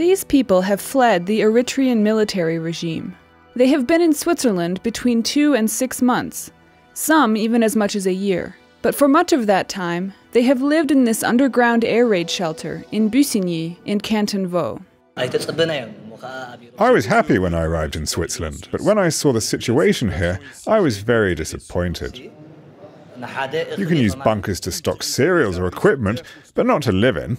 These people have fled the Eritrean military regime. They have been in Switzerland between 2 and 6 months, some even as much as a year. But for much of that time, they have lived in this underground air raid shelter in Bussigny in Canton Vaud. I was happy when I arrived in Switzerland, but when I saw the situation here, I was very disappointed. You can use bunkers to stock cereals or equipment, but not to live in.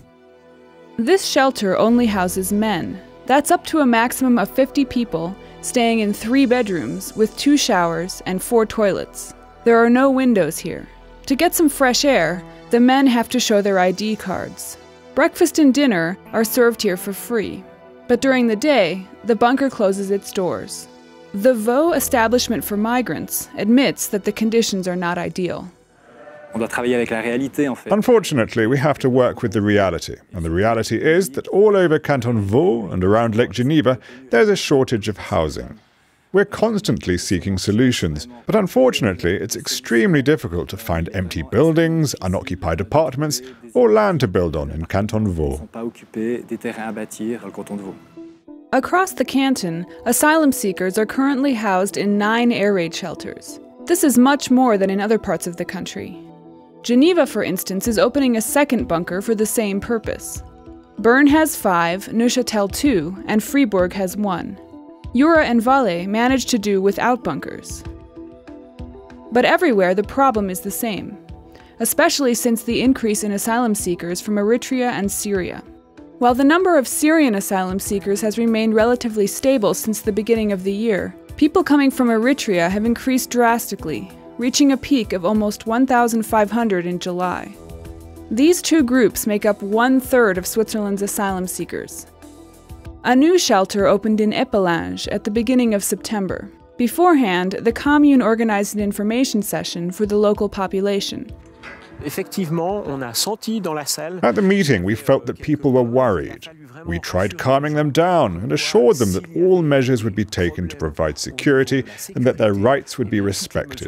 This shelter only houses men. That's up to a maximum of 50 people, staying in 3 bedrooms with 2 showers and 4 toilets. There are no windows here. To get some fresh air, the men have to show their ID cards. Breakfast and dinner are served here for free. But during the day, the bunker closes its doors. The Vaud Establishment for Migrants admits that the conditions are not ideal. Unfortunately, we have to work with the reality. And the reality is that all over Canton Vaud and around Lake Geneva, there's a shortage of housing. We're constantly seeking solutions, but unfortunately, it's extremely difficult to find empty buildings, unoccupied apartments, or land to build on in Canton Vaud. Across the canton, asylum seekers are currently housed in 9 air raid shelters. This is much more than in other parts of the country. Geneva, for instance, is opening a second bunker for the same purpose. Bern has 5, Neuchâtel 2, and Fribourg has 1. Jura and Valais managed to do without bunkers. But everywhere the problem is the same, especially since the increase in asylum seekers from Eritrea and Syria. While the number of Syrian asylum seekers has remained relatively stable since the beginning of the year, people coming from Eritrea have increased drastically, reaching a peak of almost 1,500 in July. These 2 groups make up 1/3 of Switzerland's asylum seekers. A new shelter opened in Épinal at the beginning of September. Beforehand, the commune organized an information session for the local population. At the meeting, we felt that people were worried. We tried calming them down and assured them that all measures would be taken to provide security and that their rights would be respected.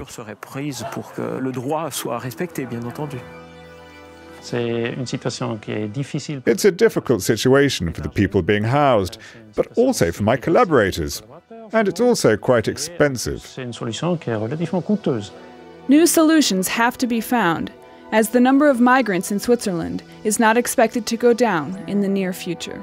It's a difficult situation for the people being housed, but also for my collaborators. And it's also quite expensive. New solutions have to be found, as the number of migrants in Switzerland is not expected to go down in the near future.